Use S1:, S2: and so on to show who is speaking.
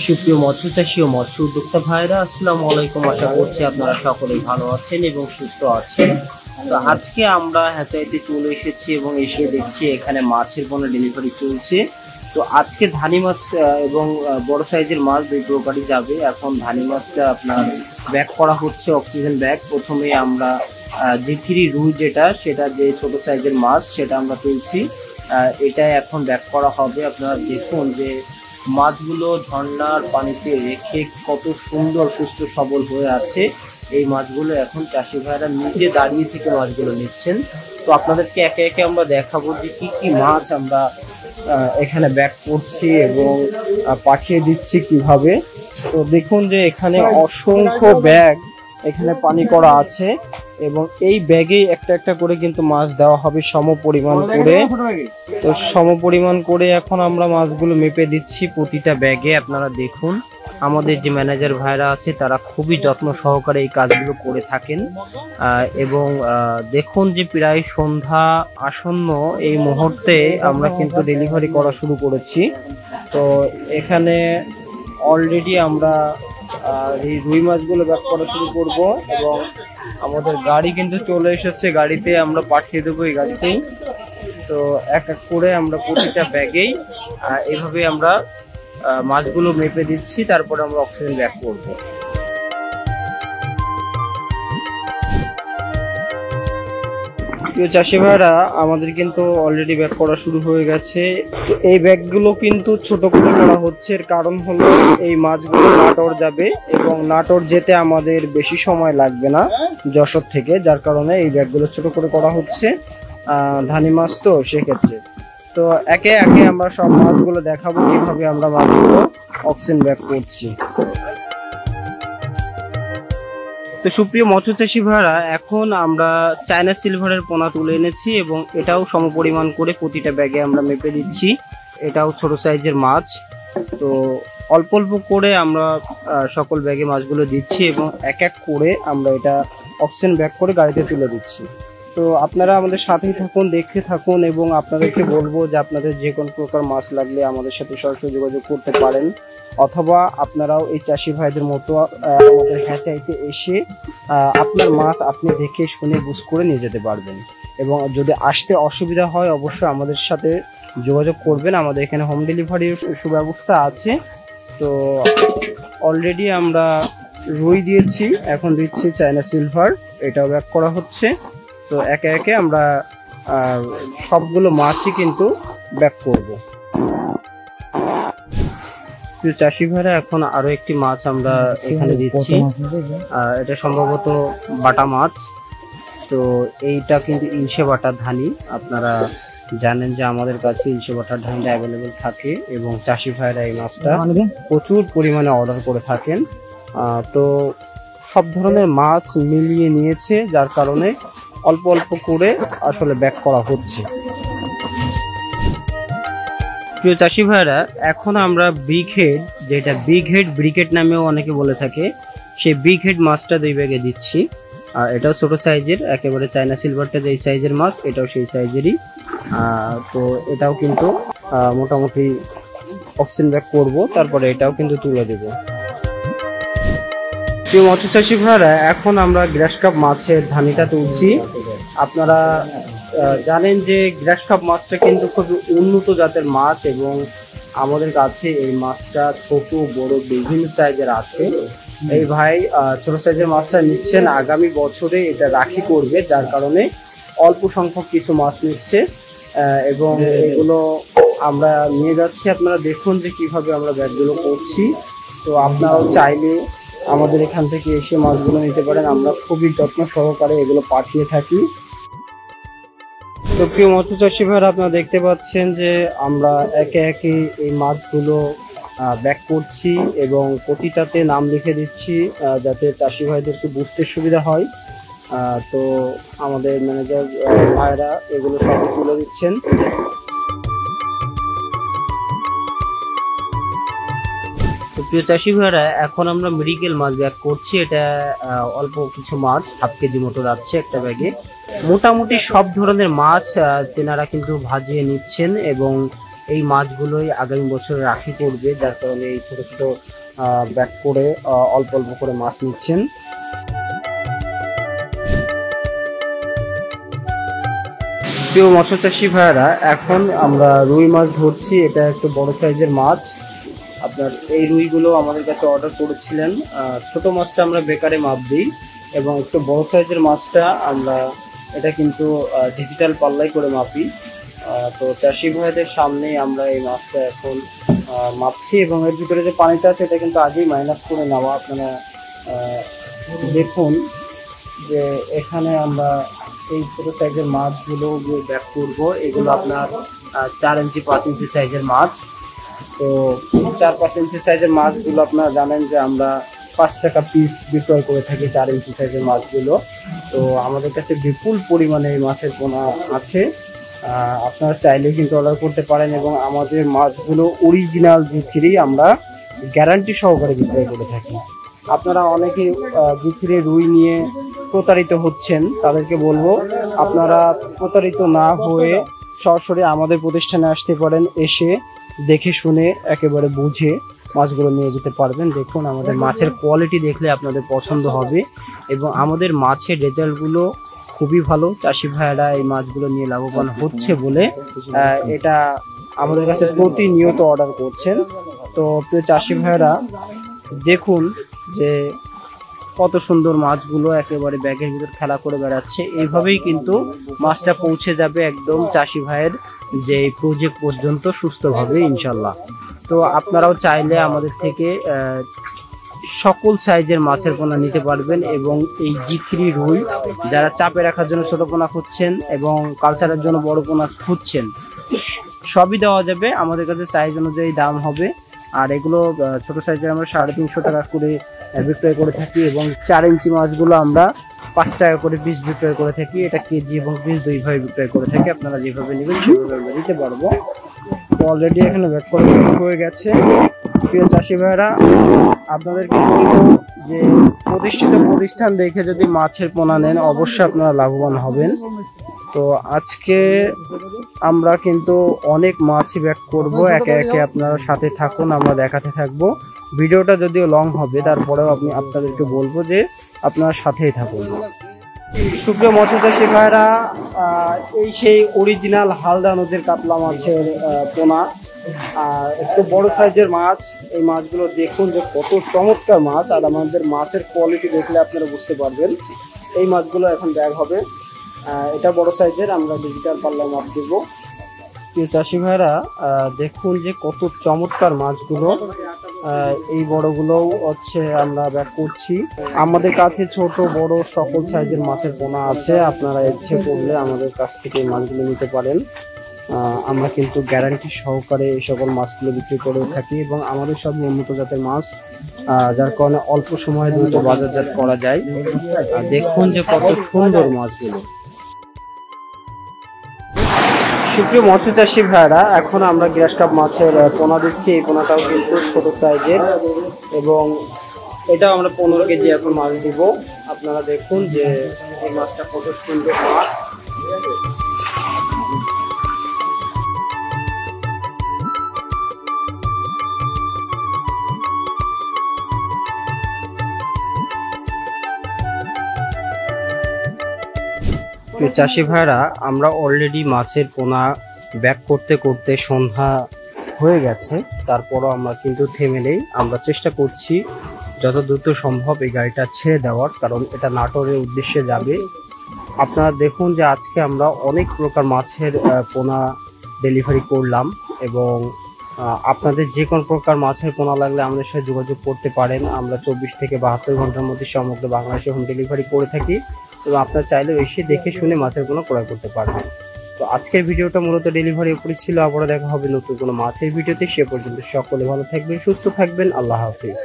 S1: সুপ্রিয় মৎস্য চাষী ও মৎস্য উদ্যোক্তা ভাইরা, আসসালামু আলাইকুম। আশা করছি আপনারা সকলেই ভালো আছেন এবং সুস্থ আছেন। তো আজকে আমরা হ্যাচারিতে চলে এসেছি এবং এসে দেখছি এখানে মাছের কোনো ডেলিভারি চলছে। তো আজকে ধানি মাছ এবং বড় সাইজের মাছ দুই প্রকারই যাবে। এখন ধানি মাছটা আপনার ব্যাগ করা হচ্ছে, অক্সিজেন ব্যাগ। প্রথমে আমরা G3 রুই সেটা যে ছোট সাইজের মাছ সেটা আমরা তুলছি, এটা এখন ব্যাগ করা হবে। আপনারা দেখুন যে মাছগুলো ঝর্ণার পানিতে রেখে কত সুন্দর সুস্থ সবল হয়ে আছে। এই মাছগুলো এখন চাষি ভাইরা নিজে দাঁড়িয়ে থেকে মাছগুলো নিচ্ছেন। তো আপনাদেরকে একে একে আমরা দেখাবো যে কি কি মাছ আমরা এখানে ব্যাগ করছি এবং পাঠিয়ে দিচ্ছি কিভাবে। তো দেখুন যে এখানে অসংখ্য ব্যাগ এখানে পানি করা আছে এবং এই ব্যাগেই একটা একটা করে কিন্তু মাছ দেওয়া হবে সম পরিমাণ করে। তো সম পরিমাণ করে এখন আমরা মাছগুলো মেপে দিচ্ছি প্রতিটা ব্যাগে। আপনারা দেখুন আমাদের যে ম্যানেজার ভাইরা আছে তারা খুবই যত্ন সহকারে এই কাজগুলো করে থাকেন। এবং দেখুন যে প্রায় সন্ধ্যা আসন্ন এই মুহূর্তে আমরা কিন্তু ডেলিভারি করা শুরু করেছি। তো এখানে অলরেডি আমরা এই রুই মাছগুলো ব্যাক করা শুরু করব এবং আমাদের গাড়ি কিন্তু চলে এসেছে, গাড়িতে আমরা পাঠিয়ে দেবো এই গাড়িতেই। তো এক এক করে আমরা প্রতিটা ব্যাগেই এভাবে আমরা মাছগুলো মেপে দিচ্ছি, তারপরে আমরা অক্সিজেন ব্যাক করব। চাষি ভাইরা আমাদের কিন্তু অলরেডি ব্যাগ করা শুরু হয়ে গেছে। এই ব্যাগগুলো কিন্তু ছোট করে করা হচ্ছে, এর কারণ হলো এই মাছগুলো নাটোর যাবে এবং নাটোর যেতে আমাদের বেশি সময় লাগবে না যশোর থেকে, যার কারণে এই ব্যাগগুলো ছোট করে করা হচ্ছে ধানি মাছ তো সেক্ষেত্রে। তো একে একে আমরা সব মাছগুলো দেখাবো কিভাবে আমরা মাছগুলো অক্সিজেন ব্যাগ করছি। তো সুপ্রিয় মৎস্য চাষী ভাইরা, এখন আমরা চায়না সিলভারের পোনা তুলে এনেছি এবং এটাও সমপরিমাণ করে প্রতিটা ব্যাগে আমরা মেপে দিচ্ছি। এটাও ছোট সাইজের মাছ। তো অল্প অল্প করে আমরা সকল ব্যাগে মাছগুলো দিচ্ছি এবং এক এক করে আমরা এটা অক্সিজেন ব্যাগ করে গাড়িতে তুলে দিচ্ছি। তো আপনারা আমাদের সাথেই থাকুন, দেখতে থাকুন এবং আপনাদেরকে বলবো যে আপনাদের যে কোনো প্রকার মাছ লাগলে আমাদের সাথে সরাসরি যোগাযোগ করতে পারেন, অথবা আপনারাও এই চাষি ভাইদের মতো আমাদের হ্যাচারিতে এসে আপনার মাছ আপনি দেখে শুনে বুঝ করে নিয়ে যেতে পারবেন। এবং যদি আসতে অসুবিধা হয় অবশ্যই আমাদের সাথে যোগাযোগ করবেন, আমাদের এখানে হোম ডেলিভারির সুব্যবস্থা আছে। তো অলরেডি আমরা রুই দিয়েছি, এখন দিচ্ছি চায়না সিলভার, এটাও ব্যাক করা হচ্ছে। তো একে একে আমরা সবগুলো মাছই কিন্তু ব্যাক করব। চাষি ভাইরা এখন আরো একটি মাছ আমরা এখানে দিচ্ছি, এটা সম্ভবত বাটা মাছ। তো এইটা কিন্তু ইলশে বাটার ধানি। আপনারা জানেন যে আমাদের কাছে ইলশে বাটার ধানিটা অ্যাভেলেবেল থাকে এবং চাষি ভাইরা এই মাছটা প্রচুর পরিমাণে অর্ডার করে থাকেন। তো সব ধরনের মাছ মিলিয়ে নিয়েছে, যার কারণে অল্প অল্প করে আসলে ব্যাক করা হচ্ছে। প্রিয় চাষি ভাইরা, এখন আমরা বিগ হেড, যেটা বিগ হেড ব্রিকেট নামেও অনেকে বলে থাকে, সেই বিগ হেড মাছটা দুই ব্যাগে দিচ্ছি। আর এটাও ছোট সাইজের, একেবারে চায়না সিলভারটা যেই সাইজের মাছ এটাও সেই সাইজেরই। তো এটাও কিন্তু মোটামুটি অক্সিজেন ব্যাক করব, তারপরে এটাও কিন্তু তুলে দেব। প্রিয় মৎস্য চাষি ভাইরা, এখন আমরা গ্রাস কাপ মাছের ধানিটা তুলছি। আপনারা জানেন যে গ্রাস কাপ মাছটা কিন্তু খুব উন্নত জাতের মাছ এবং আমাদের কাছে এই মাছটা ছোট বড় বিভিন্ন সাইজের আছে। এই ভাই ছোট সাইজের মাছটা নিচ্ছেন, আগামী বছরে এটা রাখি করবে, যার কারণে অল্প সংখ্যক কিছু মাছ নিচ্ছে এবং এগুলো আমরা নিয়ে যাচ্ছি। আপনারা দেখুন যে কিভাবে আমরা ব্যাগগুলো করছি। তো আপনারাও চাইলে আমাদের এখান থেকে এসে মাছগুলো নিতে পারেন, আমরা খুবই যত্ন সহকারে এগুলো পাঠিয়ে থাকি। তো প্রিয় মৎস্য চাষী ভাইরা, আপনারা দেখতে পাচ্ছেন যে আমরা একে একে এই মাছগুলো ব্যাক করছি এবং প্রতিটাতে নাম লিখে দিচ্ছি যাতে চাষি ভাইদেরকে বুঝতে সুবিধা হয়। তো আমাদের ম্যানেজার ভাইরা এগুলো সব তুলে দিচ্ছেন। তো প্রিয় চাষি ভাইরা, এখন আমরা মেডিকেল মাছ ব্যাগ করছি। এটা অল্প কিছু মাছ, 1/2 কেজি মতো যাচ্ছে একটা ব্যাগে। মোটামুটি সব ধরনের মাছ তেনারা কিন্তু ভাজিয়ে নিচ্ছেন এবং এই মাছগুলোই আগামী বছর রাখি করবে, যার কারণে এই ছোট ছোট ব্যাগ করে অল্প অল্প করে মাছ নিচ্ছেন। প্রিয় মৎস্য চাষি ভাইরা, এখন আমরা রুই মাছ ধরছি। এটা একটু বড় সাইজের মাছ। আপনার এই রুইগুলো আমাদের কাছে অর্ডার করেছিলেন। ছোট মাছটা আমরা বেকারে মাপ দিই এবং একটু বড় সাইজের মাছটা আমরা এটা কিন্তু ডিজিটাল পাল্লাই করে মাপি। তো চাষি ভাইদের সামনেই আমরা এই মাছটা এখন মাপছি এবং এর ভিতরে যে পানিটা আছে এটা কিন্তু আগেই মাইনাস করে নেওয়া। আপনারা দেখুন যে এখানে আমরা এই ছোট সাইজের মাছগুলো যে ব্যাক করবো, এগুলো আপনার 4 ইঞ্চি 5 ইঞ্চি সাইজের মাছ। তো 4-5 ইঞ্চি সাইজের মাছগুলো আপনারা জানেন যে আমরা 5 টাকা পিস বিক্রয় করে থাকি 4 ইঞ্চি সাইজের মাছগুলো। তো আমাদের কাছে বিপুল পরিমাণে এই মাছের পোনা আছে। আপনারা চাইলে কিন্তু অর্ডার করতে পারেন এবং আমাদের মাছগুলো অরিজিনাল G3 আমরা গ্যারান্টি সহকারে বিক্রয় করে থাকি। আপনারা অনেকে G3 রুই নিয়ে প্রতারিত হচ্ছেন, তাদেরকে বলবো আপনারা প্রতারিত না হয়ে সরাসরি আমাদের প্রতিষ্ঠানে আসতে পারেন। এসে দেখে শুনে একেবারে বুঝে মাছগুলো নিয়ে যেতে পারবেন। দেখুন আমাদের মাছের কোয়ালিটি দেখলে আপনাদের পছন্দ হবে এবং আমাদের মাছের রেজাল্টগুলো খুবই ভালো। চাষি ভাইয়েরা এই মাছগুলো নিয়ে লাভবান হচ্ছে বলে এটা আমাদের কাছে প্রতিনিয়ত অর্ডার করছেন। তো প্রিয় চাষি ভাইয়েরা, দেখুন যে কত সুন্দর মাছগুলো একেবারে ব্যাগের ভিতর খেলা করে বেড়াচ্ছে। এইভাবেই কিন্তু মাছটা পৌঁছে যাবে একদম চাষি ভাইয়ের যে প্রজেক্ট পর্যন্ত সুস্থভাবে ইনশাল্লাহ। তো আপনারাও চাইলে আমাদের থেকে সকল সাইজের মাছের পোনা নিতে পারবেন এবং এই G3 রুই যারা চাপে রাখার জন্য ছোট পোনা খুঁজছেন এবং কালচারের জন্য বড় পোনা খুঁজছেন, সবই দেওয়া যাবে। আমাদের কাছে সাইজ অনুযায়ী দাম হবে। আর এগুলো ছোট সাইজের আমরা 350 টাকা করে বিক্রয় করে থাকি এবং 4 ইঞ্চি মাছগুলো আমরা 5 টাকা করে পিস বিক্রয় করে থাকি। এটা কেজি এবং পিস দুইভাবে বিক্রয় করে থাকি। আপনারা যেভাবে নেবেন সেভাবে আমরা দিতে পারবো। তো অলরেডি এখানে ব্যাক করা শুরু হয়ে গেছে। প্রিয় চাষি ভাইরা, আপনাদেরকে বলবো যে প্রতিষ্ঠিত প্রতিষ্ঠান দেখে যদি মাছের পোনা নেন অবশ্যই আপনারা লাভবান হবেন। তো আজকে আমরা কিন্তু অনেক মাছই ব্যাক করব। একে একে আপনারা সাথে থাকুন, আমরা দেখাতে থাকবো। ভিডিওটা যদিও লং হবে, তারপরেও আপনাদেরকে বলবো যে আপনারা সাথেই থাকুন। সুপ্রিয় মৎস্য চাষি ভাইরা, এই সেই অরিজিনাল হালদা নদীর কাতলা মাছের পোনা, একটু বড় সাইজের মাছ। এই মাছগুলো দেখুন যে কত চমৎকার মাছ, আর আমাদের মাছের কোয়ালিটি দেখলে আপনারা বুঝতে পারবেন। এই মাছগুলো এখন ব্যাগ হবে। এটা বড় সাইজের, আমরা ডিজিটাল পাল্লায় মাপ দেবো। চাষি ভাইরা দেখুন যে কত চমৎকার মাছগুলো। এই বড়গুলোও হচ্ছে আমরা ব্যাক করছি। আমাদের কাছে ছোট বড় সকল সাইজের মাছের পোনা আছে। আপনারা ইচ্ছে করলে আমাদের কাছ থেকে এই মাছগুলো নিতে পারেন। আমরা কিন্তু গ্যারান্টি সহকারে এই সকল মাছগুলো বিক্রি করে থাকি এবং আমাদের সব উন্নত জাতের মাছ, যার কারণে অল্প সময়ে দ্রুত বাজারজাত করা যায়। দেখুন যে কত সুন্দর মাছগুলো। সুপ্রিয় মৎস্য চাষী ভাইরা, এখন আমরা গ্রাস কাপ মাছের পোনা দিচ্ছি। এই পোনাটাও কিন্তু ছোট সাইজের এবং এটাও আমরা 15 কেজি এখন মাছ দিব। আপনারা দেখুন যে এই মাছটা কত সুন্দর মাছ। চাষি ভাইরা, আমরা অলরেডি মাছের পোনা ব্যাক করতে করতে সন্ধ্যা হয়ে গেছে। তারপরও আমরা কিন্তু থেমে নেই। আমরা চেষ্টা করছি যত দ্রুত সম্ভব এই গাড়িটা ছেড়ে দেওয়ার, কারণ এটা নাটোরের উদ্দেশ্যে যাবে। আপনারা দেখুন যে আজকে আমরা অনেক প্রকার মাছের পোনা ডেলিভারি করলাম এবং আপনাদের যে কোনো প্রকার মাছের পোনা লাগলে আমাদের সাথে যোগাযোগ করতে পারেন। আমরা 24 থেকে 72 ঘন্টার মধ্যে সমগ্র বাংলাদেশে হোম ডেলিভারি করে থাকি এবং আপনারা চাইলে এসে দেখে শুনে মাছের পোনা ক্রয় করতে পারবেন। তো আজকের ভিডিওটা মূলত ডেলিভারি উপরে ছিল। আবারও দেখা হবে নতুন কোনো মাছের ভিডিওতে। সে পর্যন্ত সকলে ভালো থাকবেন, সুস্থ থাকবেন। আল্লাহ হাফিজ।